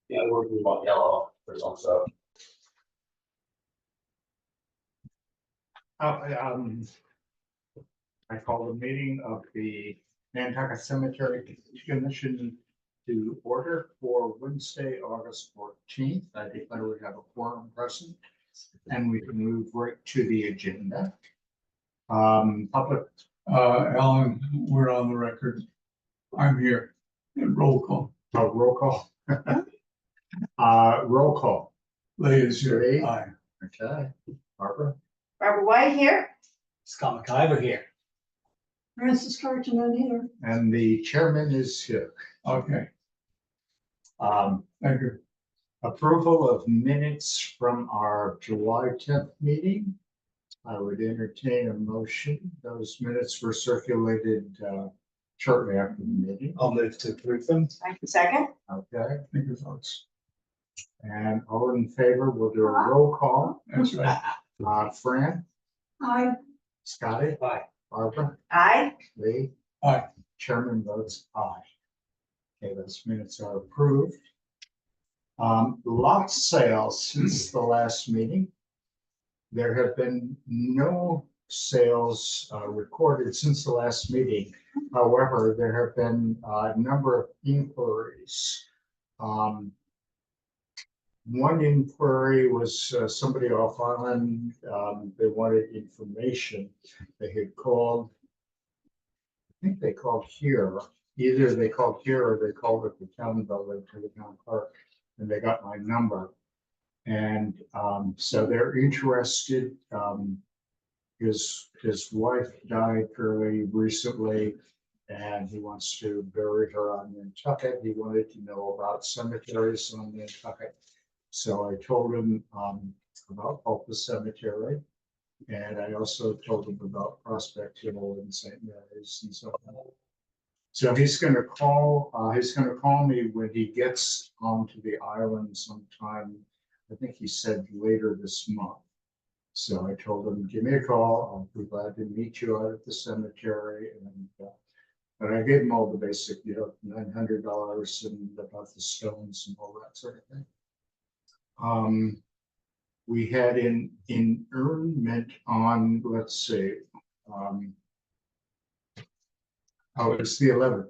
Yeah, we want yellow for some stuff. I call the meeting of the Nantucket Cemetery Commission to order for Wednesday, August 14th. I declare we have a quorum present, and we can move right to the agenda. Public, Alan, we're on the record. I'm here. And roll call. roll call. Roll call. Lee is here. Lee. Aye. Okay, Barbara. Barbara White here. Scott McIver here. Francis Carton here. And the chairman is here. Okay, Um, thank you. Approval of minutes from our July 10th meeting. I would entertain a motion. Those minutes were circulated shortly after the meeting. I'll move to approve them. Second. Okay, Thank you, folks. and all in favor, we'll do a roll call. That's right. Fran, Aye. Scotty, Aye. Barbara, Aye. Lee. Aye. Chairman votes aye. Okay, those minutes are approved. Lot sales since the last meeting. There have been no sales recorded since the last meeting. However, there have been a number of inquiries. One inquiry was somebody off island. They wanted information. They had called, I think they called here. Either they called here or they called at the town building to the town clerk, and they got my number. And so they're interested. His wife died fairly recently, and he wants to bury her on Nantucket. He wanted to know about cemeteries on Nantucket. So I told him about Pulpus Cemetery, and I also told him about Prospect Hill and St. Mary's and so on. So he's going to call. He's going to call me when he gets onto the island sometime. I think he said later this month. So I told him, give me a call. I'll be glad to meet you out at the cemetery. And but I gave him all the basic, $900 and about the stones and all that sort of thing. We had an internment on, let's see, it's the 11th.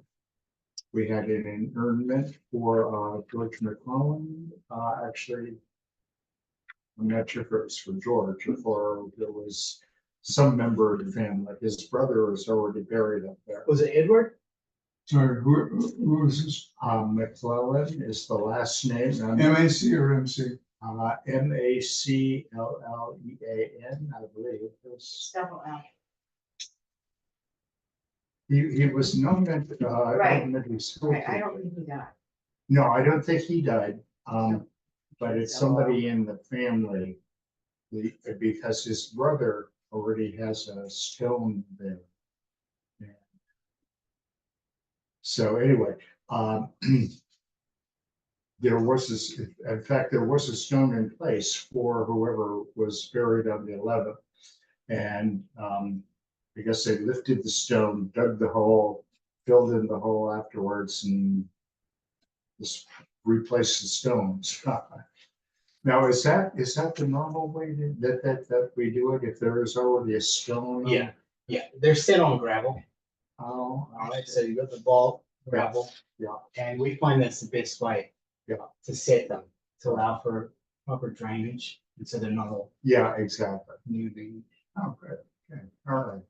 We had an internment for George McClellan. Actually, I'm not sure if it was for George or for there was some member of the family. His brother was already buried up there. Was it Edward? Sorry, who is this? McClellan is the last name. MAC or MC? MACLLEAN, I believe. Several out. He was known at Right. elementary school. Right, I don't think he died. No, I don't think he died. But it's somebody in the family because his brother already has a stone there. Yeah. So anyway, there was this, in fact, there was a stone in place for whoever was buried on the 11th. And I guess they lifted the stone, dug the hole, filled in the hole afterwards, and just replaced the stones. Now, is that the normal way that we do it if there is already a stone? Yeah. Yeah, they're set on gravel. Oh, All right, so you got the ball gravel. Yeah. And we find that's the best way. Yeah. To set them, to allow for proper drainage, and so they're not all yeah, exactly. moving. Oh, good. Okay. All right.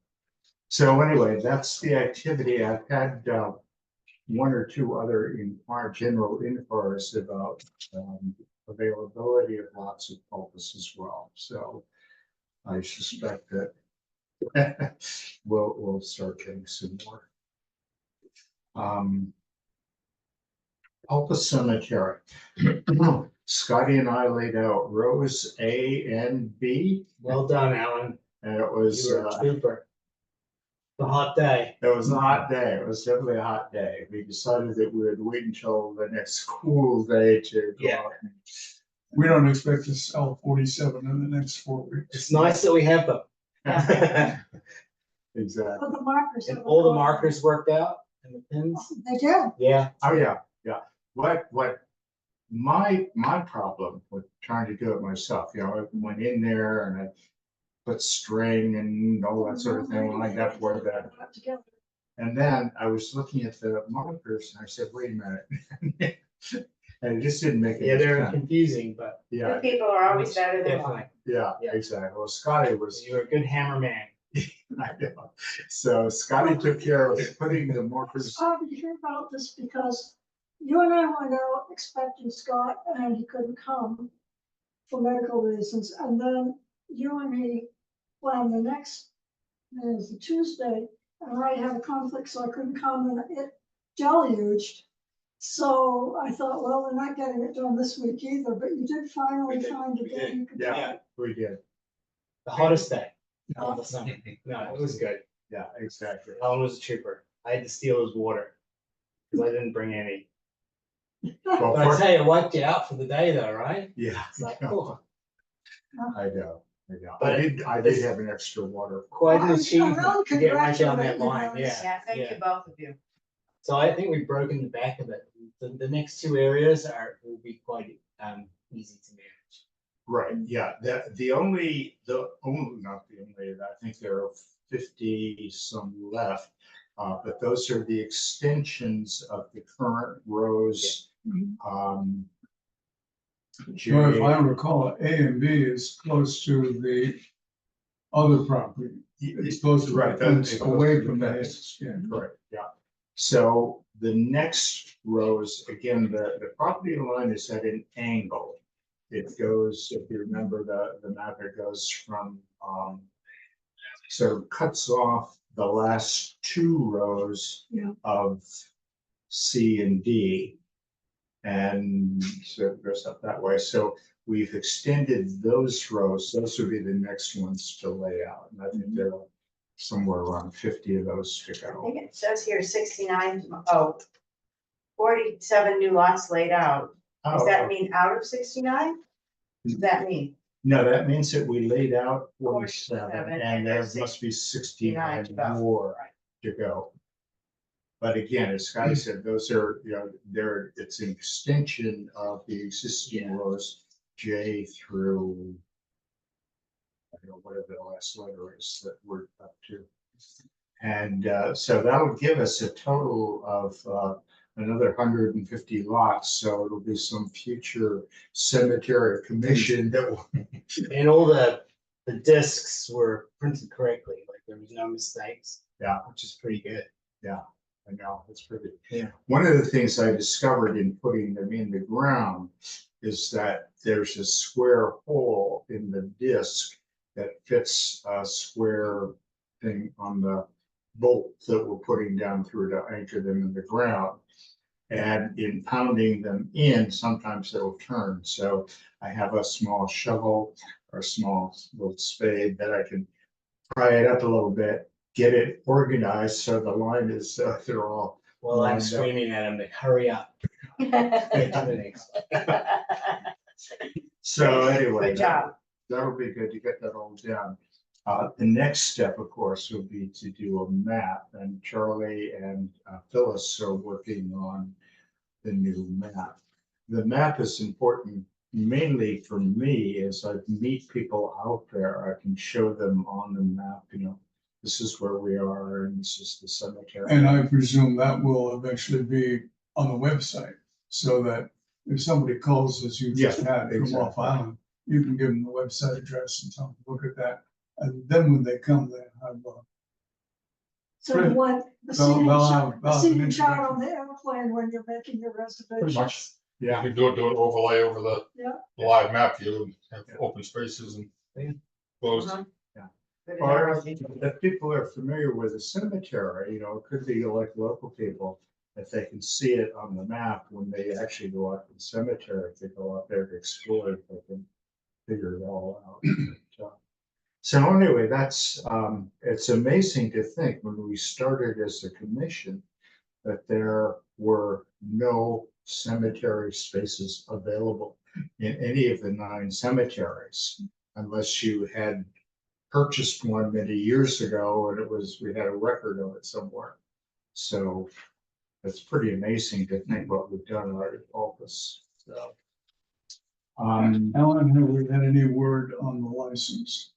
So anyway, that's the activity. I've had one or two other general inquiries about availability of lots of pulpus as well. So I suspect that we'll start getting some more. Pulpus Cemetery. Scotty and I laid out rows A and B, Well done, Alan. and it was You were a trooper. The hot day. it was a hot day. It was definitely a hot day. We decided that we would wait until the next cool day to go Yeah. out. We don't expect to sell 47 in the next 4 weeks. It's nice that we have them. Exactly. Oh, the markers. And all the markers worked out and the pins. They do. Yeah. Oh, yeah, yeah. What my problem with trying to do it myself, I went in there and I put string and all that sort of thing, like that for that. And then I was looking at the markers and I said, wait a minute. And it just didn't make Yeah, any they're sense. confusing, but Yeah, Good people are always better than definitely, one. yeah, Yeah. exactly. Well, Scotty was, you're a good hammer man. I know. So Scotty took care of putting the markers. Did you hear about this? Because you and I went out expecting Scott and he couldn't come for medical reasons. And then you and me planned the next, the Tuesday, and I had a conflict, so I couldn't come and it deluged. So I thought, well, we're not getting it done this week either, but you did finally We did, find a we day did. you could. Yeah, we did. The hottest day of the summer. No, it was good. Yeah, exactly. Alan was a trooper. I had to steal his water because I didn't bring any. Well, But I tell you, it wiped you out for the day though, right? yeah, It's like, oh, I know. But I did have an extra water. quite an I really achievement to get right down that congratulate you line, guys. yeah. Yeah, thank you, both of you. So I think we've broken the back of it. The next two areas will be quite easy to manage. Right, yeah, not the only, I think there are 50 some left. But those are the extensions of the current rows. So if J- I recall, A and B is close to the other property. It's close to, Right, it's it's away close to from the the fence. hedges, yeah. Correct, yeah. So the next rows, again, the property line is at an angle. It goes, if you remember the map, it goes from, sort of cuts off the last two rows Yeah. of C and D. And so it goes up that way. So we've extended those rows. Those would be the next ones to lay out. And I think there are somewhere around 50 of those to I go. think it says here 69, 47 new lots laid out. Does that mean out of 69? Does that mean? No, that means that we laid out 47 47, and and there there's must be 69 to go. more to go. But again, as Scotty said, those are, it's an extension of the existing Yeah. rows J through, I don't know, whatever the last letter is that we're up to. And so that would give us a total of another 150 lots. So it'll be some future cemetery commission that will. And all the discs were printed correctly, like there was no mistakes. Yeah. Which is pretty good. I know, it's pretty. Yeah. One of the things I discovered in putting them in the ground is that there's a square hole in the disc that fits a square thing on the bolt that we're putting down through to anchor them in the ground. And in pounding them in, sometimes they'll turn. So I have a small shovel or a small little spade that I can pry it up a little bit, get it organized so the line is, they're all. Well, I'm lined up. screaming at him to hurry up. Get to the next. So anyway. Good job. That'll be good to get that all done. The next step, of course, will be to do a map, and Charlie and Phyllis are working on the new map. The map is important mainly for me as I meet people out there. I can show them on the map, this is where we are and this is the cemetery. And I presume that will eventually be on the website, so that if somebody calls as you just had from exactly. Off Island, you can give them the website address and tell them, look at that. And then when they come, they have, So you want the They'll seating have seating an chart on introduction. the airplane when you're making your reservation. Pretty much. Yeah, You can do an overlay over the Yeah. live map view and have open spaces and closed. Uh-huh. Yeah. Good or analogy. if people are familiar with the cemetery, it could be like local people. If they can see it on the map when they actually go out to the cemetery, if they go out there to explore it, they can figure it all out. So anyway, it's amazing to think when we started as a commission that there were no cemetery spaces available in any of the 9 cemeteries, unless you had purchased one many years ago and we had a record of it somewhere. So it's pretty amazing to think what we've done in our office. So Alan, have we had any word on the license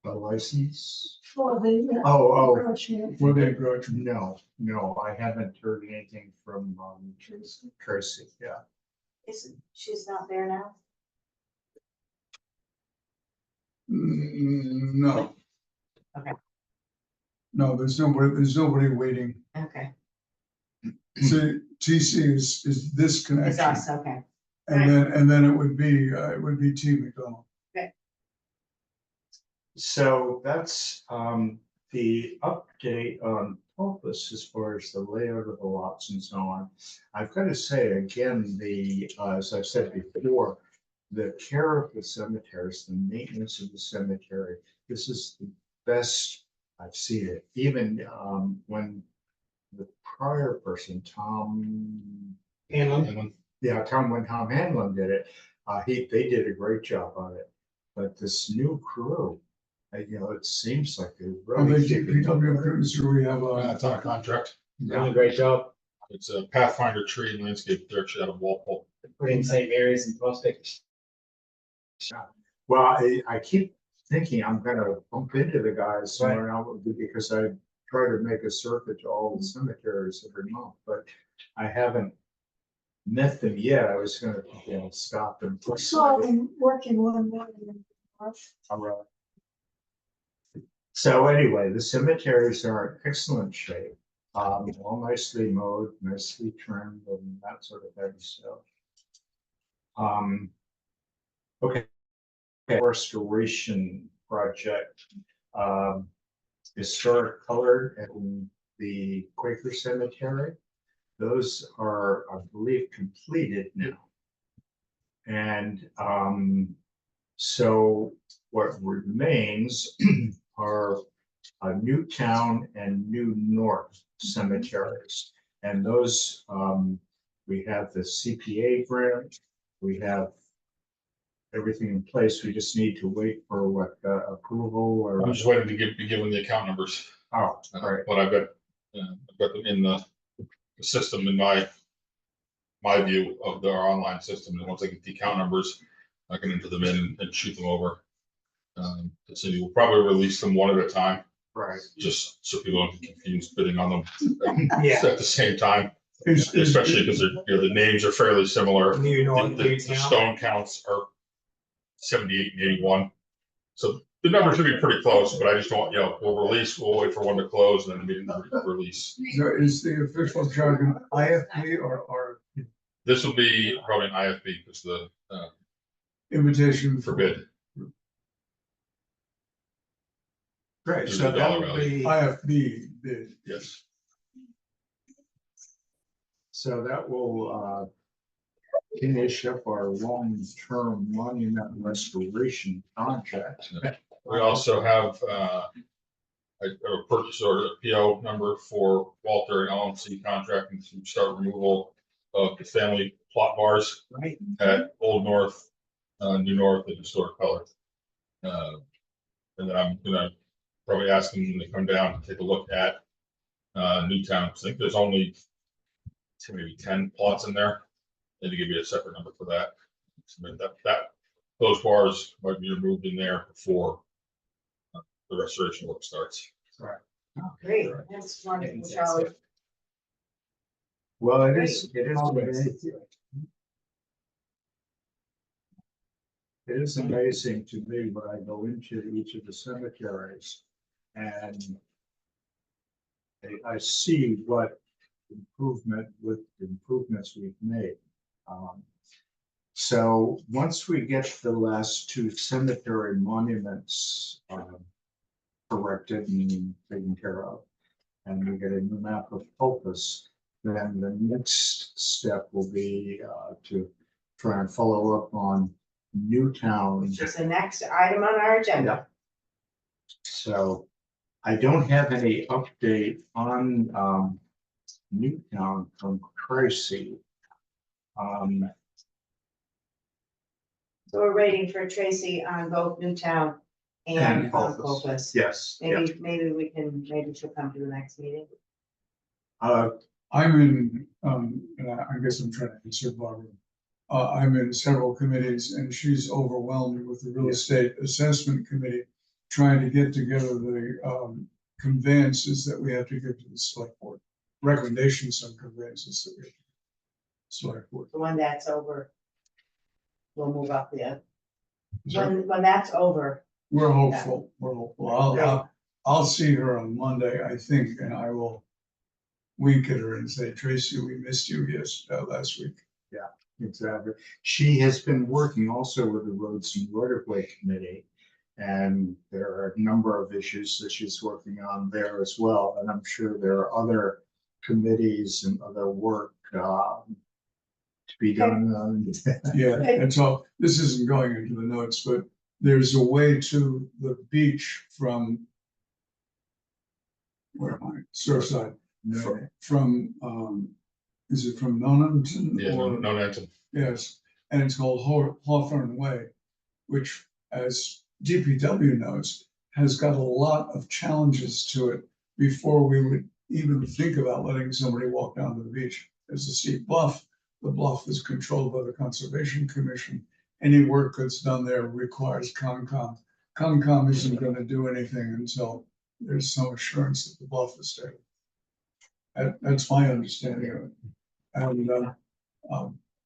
The license? For the. Oh, encroachment. for the encroachment? no, I haven't heard anything from, Tracy, yeah. She's not there now? No. Okay. No, there's nobody waiting. Okay, See, TC is this it's connection. us, okay. And then it would be T McDonald. So that's, the update on Opus as far as the layout of the lots and so on. I've got to say again, as I've said before, the care of the cemeteries, the maintenance of the cemetery, this is the best I've seen it. Even, when the prior person, Tom Hanlon, when Tom Hanlon did it, they did a great job on it. But this new crew, it seems like they Are they really. DPW crews, or we have It's on a contract. doing a great job, It's a Pathfinder Tree and Landscape. They're actually out of Walpole. putting St. Mary's and Prospect. Well, I keep thinking I'm gonna bump into the guys somewhere now because I try to make a circuit to all the cemeteries every month, but I haven't met them yet. I was gonna, stop them. I saw them working one morning. All right. So anyway, the cemeteries are in excellent shape, all nicely mowed, nicely trimmed and that sort of thing, so. Okay. Restoration project, historic color in the Quaker Cemetery. Those are, I believe, completed now. And, so what remains are Newtown and New North cemeteries. And those, we have the CPA grant, we have everything in place. We just need to wait for approval or. I'm just waiting to be given the account numbers. Oh, right. But I've got them in the system in my view of our online system. And once I get the account numbers, I can enter them in and shoot them over. The city will probably release them one at a time, Right. just so people don't get confused bidding on them Yeah. at the same time. Is- Especially because the names are fairly similar. New North, The Newtown. stone counts are 78 and 81. So the numbers should be pretty close, but I just don't, we'll wait for one to close and then immediately release. Is the official jargon IFP or This will be probably an IFB because the invitation for bid. Great, There's so a that dollar will value. be, IFB bid? Yes. so that will finish up our long-term monument restoration project. We also have a purchase order, a PO number for Walter and LMC contracting to start removal of the family plot bars Right. at Old North, New North, and Historic Color. And then I'm gonna probably ask them when they come down to take a look at Newtown. I think there's only maybe 10 plots in there. And to give you a separate number for that. So those bars might be removed in there before the restoration work starts. Great, that's wonderful, Charlie. Well, it is amazing to me when I go into each of the cemeteries and I see what improvements we've made. So once we get the last two cemetery monuments corrected and taken care of, and we get a new map of Opus, then the next step will be to try and follow up on Newtown. Which is the next item on our agenda. So I don't have any update on Newtown from Tracy. So we're waiting for Tracy on both Newtown and on Opus. Opus. Yes, yeah. Maybe she'll come to the next meeting. I'm in, and I guess I'm trying to answer Barbara. I'm in several committees and she's overwhelmed with the real Yeah. estate assessment committee, trying to get together the, conveyances that we have to give to the select board. Recommendations on conveyances that we have to give to the select board. The one that's over. We'll move up the, So when that's over, we're hopeful, we're hopeful. Yeah. I'll see her on Monday, I think, and I will wink at her and say, Tracy, we missed you last week. Exactly. She has been working also with the Roads and Right of Way Committee. And there are a number of issues that she's working on there as well. And I'm sure there are other committees and other work to be done. Yeah, and so this isn't going into the notes, but there's a way to the beach from. Where am I? Surfside, from, is it from Nonanton? Yeah, or- no answer. Yes, and it's called Hawthorne Way, which, as DPW knows, has got a lot of challenges to it before we would even think about letting somebody walk down to the beach. There's a steep bluff. The bluff is controlled by the Conservation Commission. Any work that's done there requires Concom. Concom isn't gonna do anything until there's some assurance that the bluff is stable. That's my understanding of it.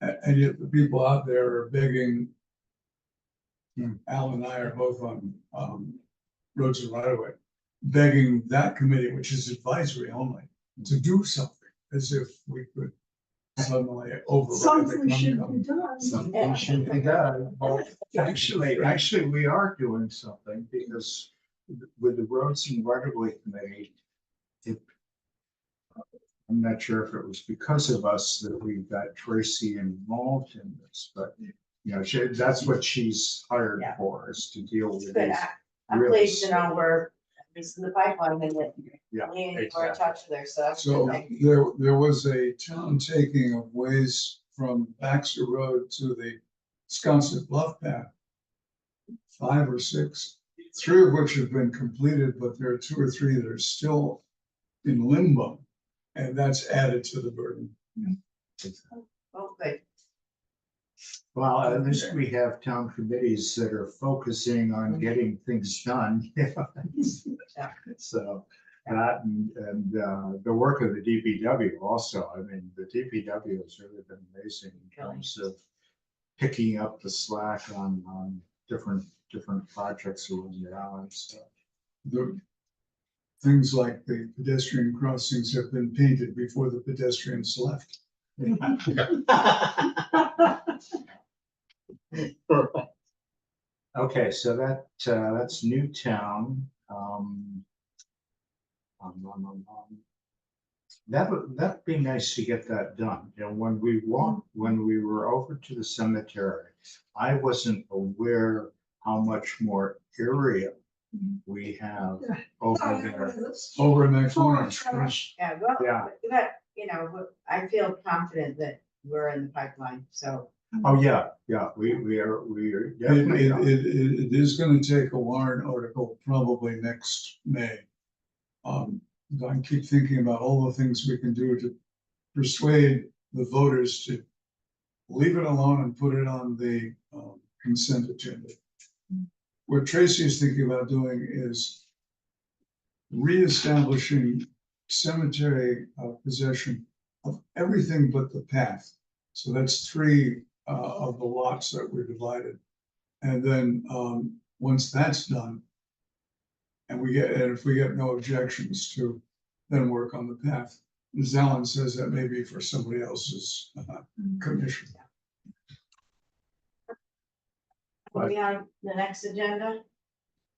And yet the people out there are begging. Al and I are both on, Roads and Right of Way, begging that committee, which is advisory only, to do something, as if we could suddenly override the Something should be Concom. done. Something should be done. Well, actually, we are doing something because with the Roads and Right of Way Committee, I'm not sure if it was because of us that we got Tracy involved in this, but that's what she's hired Yeah. for, is to deal with good, these. I'm Really pleased to know we're, at least in the pipeline, and that Yeah, we were in exactly. touch with her, so that's a So good thing. there was a town taking of ways from Baxter Road to the Sconset Bluff path. 5 or 6, 3 of which have been completed, but there are 2 or 3 that are still in limbo. And that's added to the burden. Oh, good. Well, at least we have town committees that are focusing on getting things done. So that and the work of the DPW also, I mean, the DPW has really been amazing in terms of picking up the slack on different projects around the island. So The things like the pedestrian crossings have been painted before the pedestrians left. okay, so that's Newtown. That'd be nice to get that done. When we were over to the cemetery, I wasn't aware how much more area we have over there. Over in that Full corner. of trash. Yeah, well, Yeah. that, I feel confident that we're in the pipeline, so. Oh, yeah, we are It, definitely. it is gonna take a warrant article probably next May. I keep thinking about all the things we can do to persuade the voters to leave it alone and put it on the consent agenda. What Tracy is thinking about doing is reestablishing cemetery possession of everything but the path. So that's 3 of the lots that were divided. And then once that's done, and if we get no objections to then work on the path. As Alan says, that may be for somebody else's commission. Are we on the next agenda?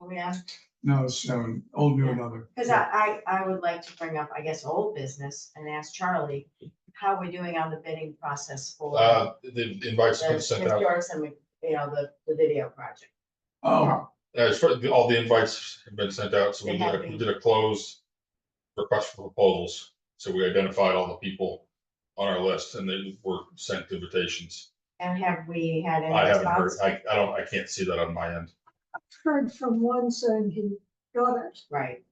Are we on? No, it's old, new, another. Because I would like to bring up, I guess, old business and ask Charlie how we're doing on the bidding process for The invites the have been sent out. historic and, the video project. Oh, All the invites have been sent out, so They we have did been. we did a closed request for proposals. So we identified all the people on our list and they were sent invitations. And have we had any I haven't heard, response? I can't see that on my end. Heard from one saying he got it. Right.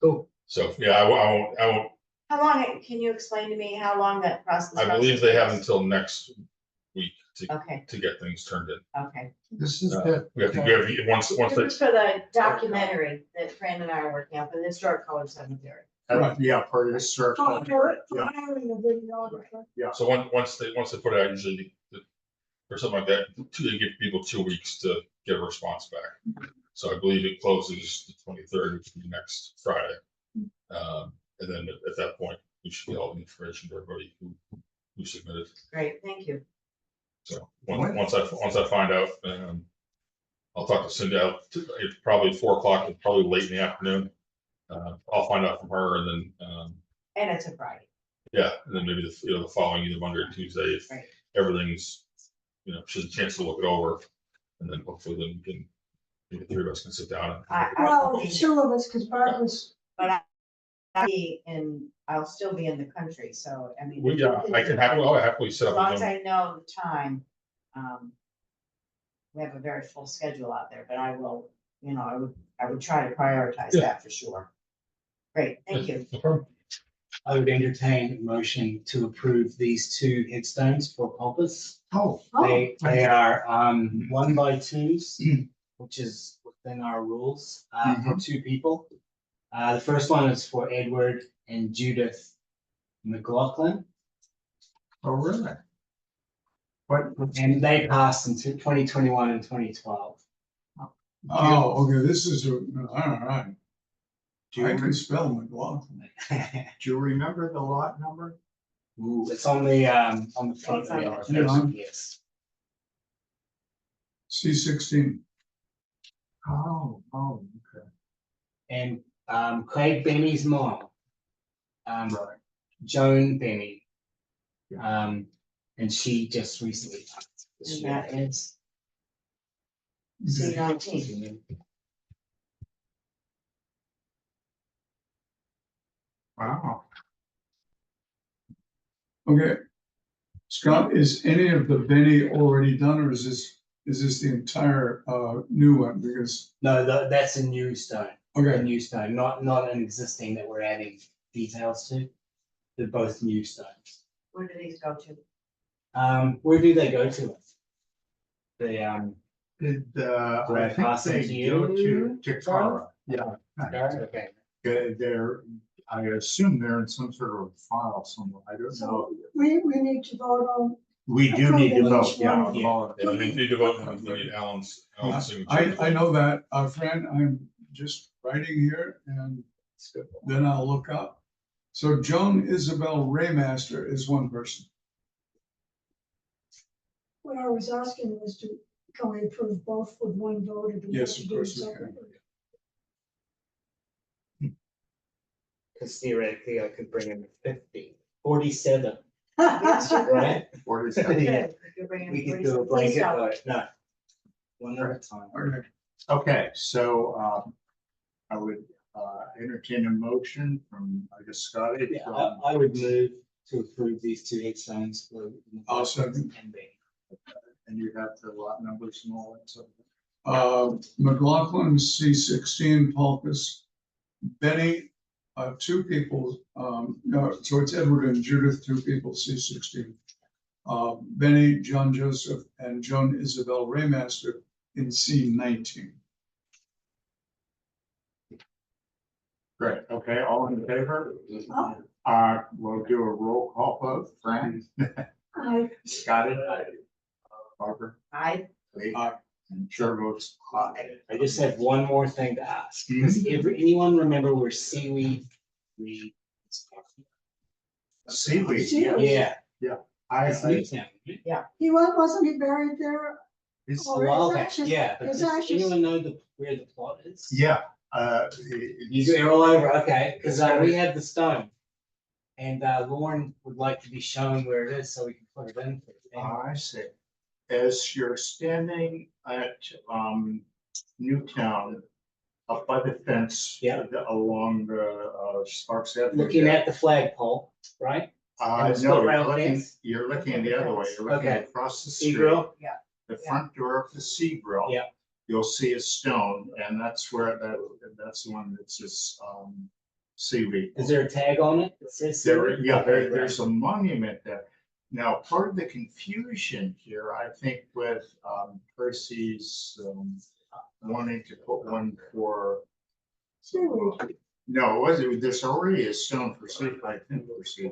Cool. So, yeah, I won't, How long, can you explain to me how long that process? I believe they have until next week Okay, to get things turned in. okay. This is Uh, good. We have once This they, is for the documentary that Fran and I are working on for the Historic College Cemetery. Yeah, for the circle. For Yeah, hiring a videographer. so once they put it out, usually or something like that, they give people 2 weeks to get a response back. So I believe it closes the 23rd, which will be next Friday. And then at that point, we should get all the information to everybody who submitted. Great, thank you. So once I find out, I'll talk to Cindy out, it's probably 4 o'clock, probably late in the afternoon. I'll find out from her and then, And it's a Friday. yeah, and then maybe the following either Monday or Tuesday, if Right. everything's, she has a chance to look it over. And then hopefully then we can, the three of us can sit down. Well, two of us, because Barbara's, I'll still be in the country, so, I mean. I can happily set As long up a as Zoom. I know the time, we have a very full schedule out there, but I will, I would try to prioritize Yeah. that for sure. Great, thank you. No problem. I would entertain a motion to approve these 2 headstones for Pulpus. oh, They are 1x2s, which is within our rules, for 2 people. The first one is for Edward and Judith McLaughlin, oh, really? What, and they passed in 2021 and 2012. Oh, okay, this is, all right. do you, I can spell McLaughlin. do you remember the lot number? Ooh, it's on the front of the It's on yard. the- Yes. C16. Oh, okay. And Craig Benny's mom, Right. Joan Benny. And she just recently passed this And year. that is C19. Wow. Okay. Scott, is any of the Benny already done, or is this the entire, new one? Because, No, that's a new stone, a okay, new stone, not an existing that we're adding details to. They're both new stones. Where do these go to? Where do they go to? The Did, I Brad think pass them they to go you, to Cara. Yeah. okay. They're, I assume they're in some sort of file somewhere. I don't know. so we need to vote on, We do need to Approving vote, each yeah. one. Yeah. all of Yeah, them. we need to vote, we need Alan's signature. I know that, Fran, I'm just writing here, and then I'll look up. So Joan Isabel Raymaster is one person. what I was asking was can we approve both with one vote or do we have Yes, to of do it course we can. separately? Because theoretically I could bring in 47, Yes, you could. right? 47. Yeah. You could bring in We could 47. do a Please blanket don't. vote, no. One at a time. Okay, Okay, so, I would, entertain a motion from, I guess, Scotty. Yeah, from- I would move to approve these 2 headstones for. I'll second. And Benny. And you have the lot numbers and all that, so. McLaughlin, C16, Pulpus, Benny, 2 people, no, so it's Edward and Judith, 2 people, C16. Benny, John Joseph, and Joan Isabel Raymaster in C19. Great, okay, all in favor? We'll do a roll call vote. Fran? Scotty? Barbara? Lee? And chair votes aye. I just have one more thing to ask. Does anyone remember where seaweed? Seaweed, Seaweed. Yeah. I, It's Newtown, right? Wasn't he buried there? it's, Oh, A while his back, ashes- yeah, but his does ashes- anyone know where the plot is? yeah, You're all over, okay, because we have the stone. And Lauren would like to be shown where it is, so we can put it in. I see. As you're standing at, Newtown, up by the fence. Yeah. Along the, Sparks Avenue. Looking at the flagpole, right? and the No, split rail fence? you're looking the other way, you're looking Okay. across the Sea street. grill? The front door of the Sea Grill. Yeah. You'll see a stone, and that's where that's the one that says, seaweed. Is there a tag on it that says? There, seaweed? yeah, Okay, there's a monument there. Now, part of the confusion here, I think with Percy's wanting to put one for, Seaweed. no, it wasn't, there's already a stone for seaweed, I think for seaweed.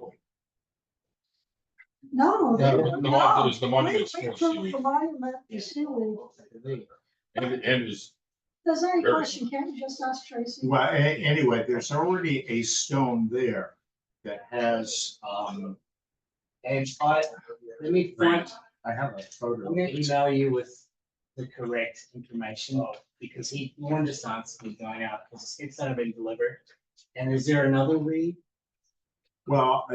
No. Yeah, no, the mon- there's the monument we for approved seaweed. The monument for seaweed. And is, If there's any Very- question, can't you just ask Tracy? Well, anyway, there's already a stone there that has, And let me find, I have a photo. I'm gonna email you with the correct information, because he warned us on to be going out, because it's not been delivered. And is there another read? Well,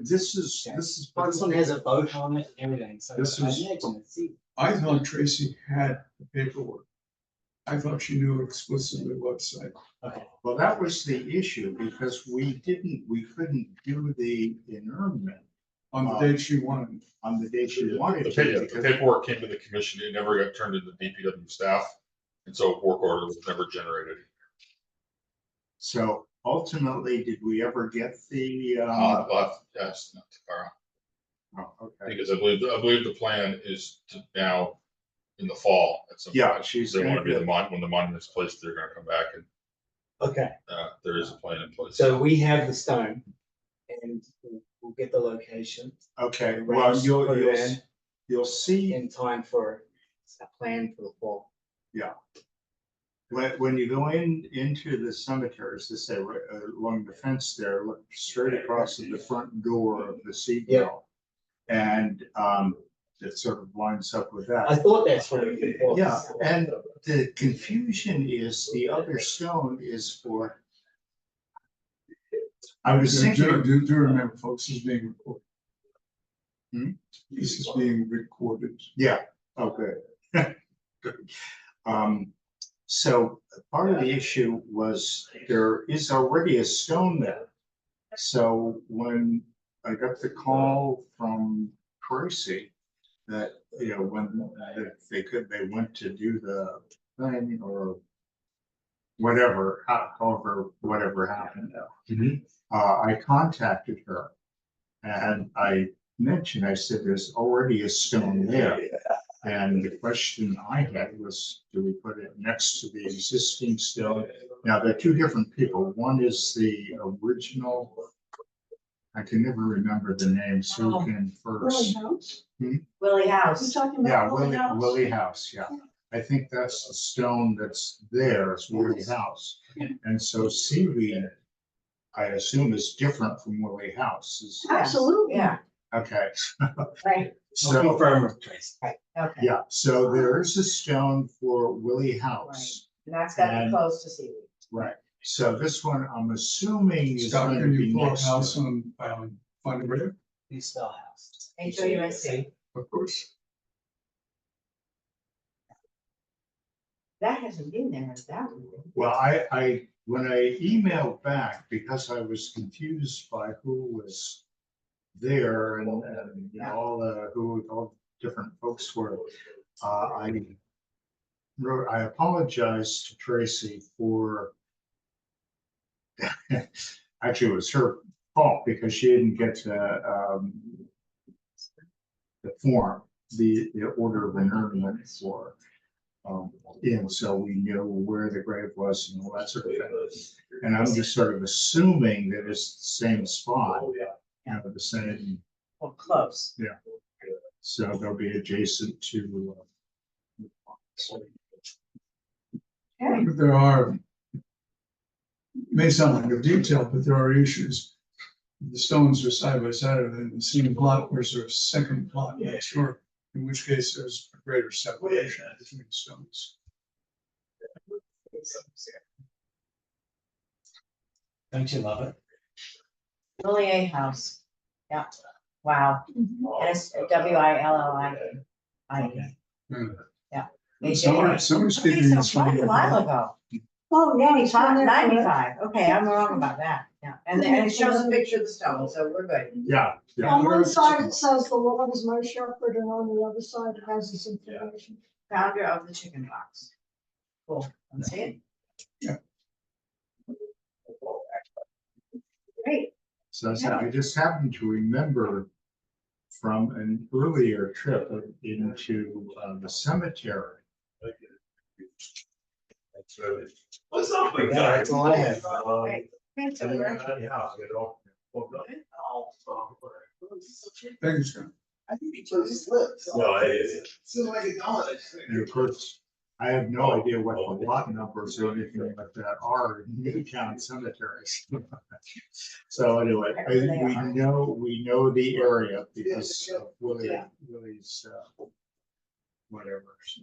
this is part This of one has a boat on it and everything, so This I is- imagine it's seaweed. I thought Tracy had the paperwork. I thought she knew explicitly what site. Okay, Well, that was the issue, because we couldn't do the inurnment On the date she wanted. on the date she wanted the to. the because- paperwork came to the commission, it never got turned into DPW staff, and so a work order was never generated. So ultimately, did we ever get the, But that's not too far off, oh, okay. because I believe the plan is to now, in the fall, at some Yeah, point, she's they want to gonna be the get- when the monument's placed, they're gonna come back and, okay, there is a plan in place. so we have the stone, and we'll get the location Okay, well, Put it in. you'll see, in time for a plan for the fall. when you go into the cemeteries, to say, along the fence there, look straight across at the front door of the seat Yeah. bell. And, it sort of lines up with I that. thought that's what it was. Yeah, and the confusion is the other stone is for. I was Do thinking, do remember, folks, this is being recorded. Hmm? This is being recorded. yeah, okay. Good. So part of the issue was there is already a stone there. So when I got the call from Tracy that, when they went to do the thing or whatever, whatever happened. I contacted her and I mentioned, I said, there's already a stone there. And the question I had was, do we put it next to the existing stone? Now, they're two different people. One is the original. I can never remember the names. Who can Willie first? House? Willie You House. talking Yeah, about Willie House? Willie House, yeah. I think that's the stone that's there, is Willie House. And so seaweed, I assume, is different from Willie House. Absolutely. Yeah, Okay, right, I'll so, confirm with Tracy. okay. yeah, so there is a stone for Willie House. And that's got to be And- close to seaweed. Right, so this one, I'm assuming is Scott, going can to be you pull up next house to. on, find a way? You spell house. HOUSE. Of course. That hasn't been there, is that one? Well, when I emailed back, because I was confused by who was there and who all different folks were, I apologized to Tracy for, actually, it was her fault because she didn't get the form, the order of inurnment for. And so we knew where the grave was and all that sort of thing. And I'm just sort of assuming that it's the same spot, the same, Well, close. so they'll be adjacent to. Okay. But there are, may sound like a detail, but there are issues. The stones are side by side in the same plot, whereas there's a second plot next door, in which case there's a greater separation between the stones. Don't you love it? Willie A. House. Yeah, wow. And it's WILLI. Somebody's Okay, keeping so this quite a one. while ago. Oh, yeah. it's been 95, there forever. 95. Okay, I'm wrong about that. Yeah, and then it shows a picture of the stone, so we're good. Yeah, yeah. On one side, it says the Lord is my shepherd, and on the other side, it has this information. Founder of the chicken box. Cool. Let's see it. Yeah. Great. So I just happened to remember from an earlier trip into the cemetery. What's up, big Yeah, guy? that's all I have. Thanks, And then, Eric. yeah, you know, Thank you, Scott. I think he chose his lips. No, it seemed like a dollar. and of course, I have no idea what the lot numbers or anything like that are in Newtown cemeteries. So anyway, we know the area because of Willie's, whatever. So.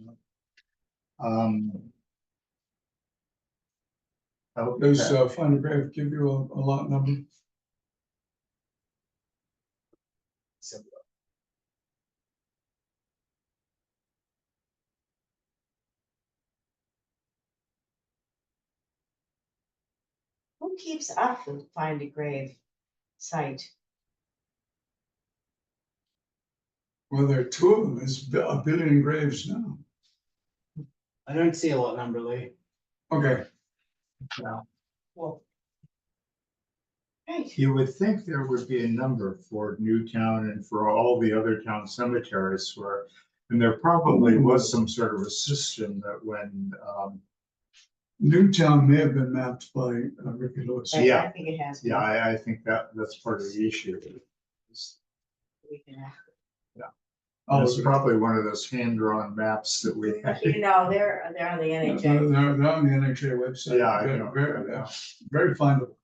Does Okay. Find a Grave give you a lot number? Who keeps up with Find a Grave site? Well, there are two of them. There's a billion graves now. I don't see a lot number, Lee. Okay, Well. Right, You would think there would be a number for Newtown and for all the other town cemeteries where, and there probably was some sort of a system that when, Newtown may have been mapped by Ricky Lewis. I Yeah. think it has. yeah, I think that's part of the issue. We can ask. Oh, It's probably one of those hand-drawn maps that we had. You know, they're on the They're NHA. they're on the NHA website. Yeah, I Very- know. Very, very findable.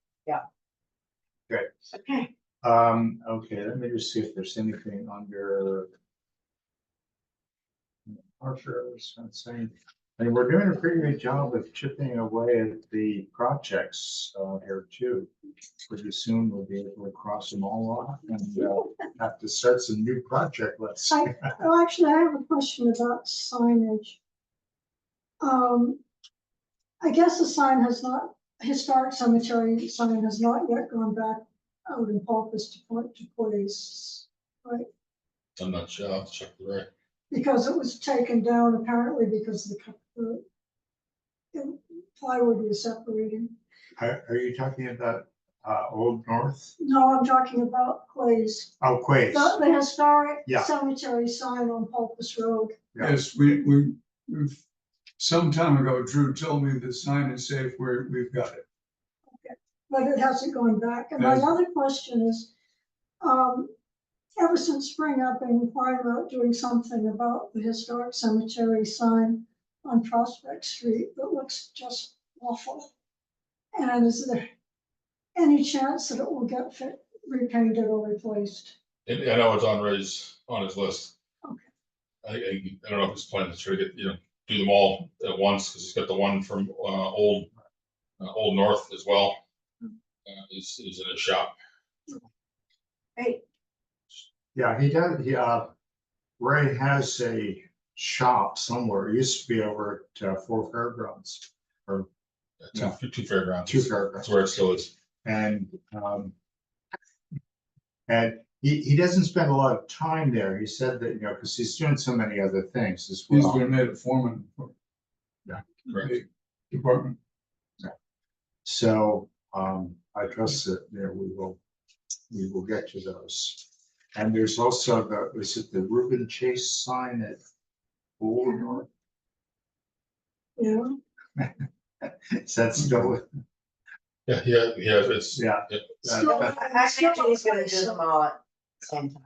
Okay, Okay, let me just see if there's anything under. Archer, I was gonna say, I mean, we're doing a pretty good job of chipping away at the projects here too. Pretty soon we'll be able to cross them all off and have to start some new project lists. Well, actually, I have a question about signage. I guess the sign has not, historic cemetery sign has not yet gone back out in Pulpus to point to place, right? I'm not sure, I'll have to check the right. Because it was taken down apparently because the plywood was separating. Are you talking about Old North? No, I'm talking about Clay's, Oh, Quays. the historic Yeah. cemetery sign on Pulpus Road. Yeah. Yes, we've, some time ago, Drew told me the sign is safe where we've got it. But it hasn't gone back. And my Yes. other question is, ever since spring, I've been inquiring about doing something about the historic cemetery sign on Prospect Street that looks just awful. And is there any chance that it will get repainted or replaced? And I know it's on his list. Okay. I don't know if he's planning to try to get, do them all at once, because he's got the one from Old North as well. Is in his shop. great. Yeah, he does, Ray has a shop somewhere, it used to be over at Four Fairgrounds, or Two fairgrounds. Two Fairgrounds. That's where it still is. And he doesn't spend a lot of time there. He said that, because he's doing so many other things as He's well. been made a foreman for Correct. the department. So I trust that we will get to those. And there's also is it the Reuben Chase sign at Old North? Yeah, Is that still? Yeah, it's. Yeah. Still- I think he's gonna do them all at the same time.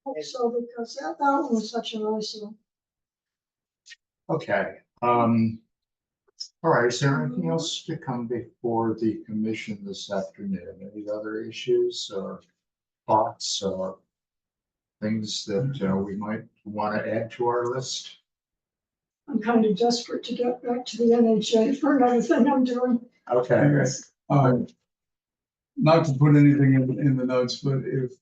hope so, because that one was such an eyesore. Okay, all right, is there anything else to come before the commission this afternoon? Any other issues or thoughts or things that we might want to add to our list? I'm kind of desperate to get back to the NHA for another thing I'm doing. Okay, Not to put anything in the notes, but if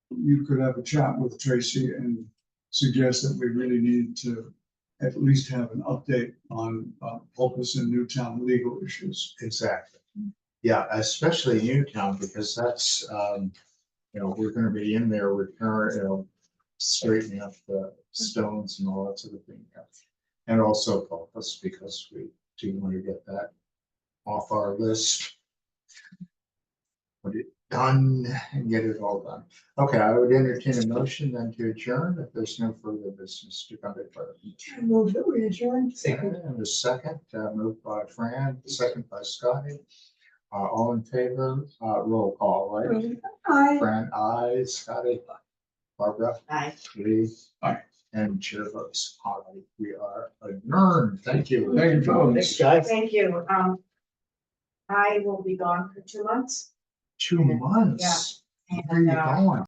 you could have a chat with Tracy and suggest that we really need to at least have an update on Pulpus and Newtown legal issues. exactly. Yeah, especially Newtown, because that's, we're gonna be in there with her, straightening up the stones and all that sort of thing. And also Pulpus, because we do want to get that off our list. done and get it all done. Okay, I would entertain a motion then to adjourn if there's no further business to come before. I move that we adjourn. And the second, moved by Fran, second by Scotty. All in favor, roll call, right? I. Fran, aye, Scotty, Barbara, Aye. Lee. Aye. And chair votes aye. We are adjourned. Thank you. Thank you, folks. Thanks, guys. Thank you. I will be gone for 2 months. 2 months. Where are And, you going?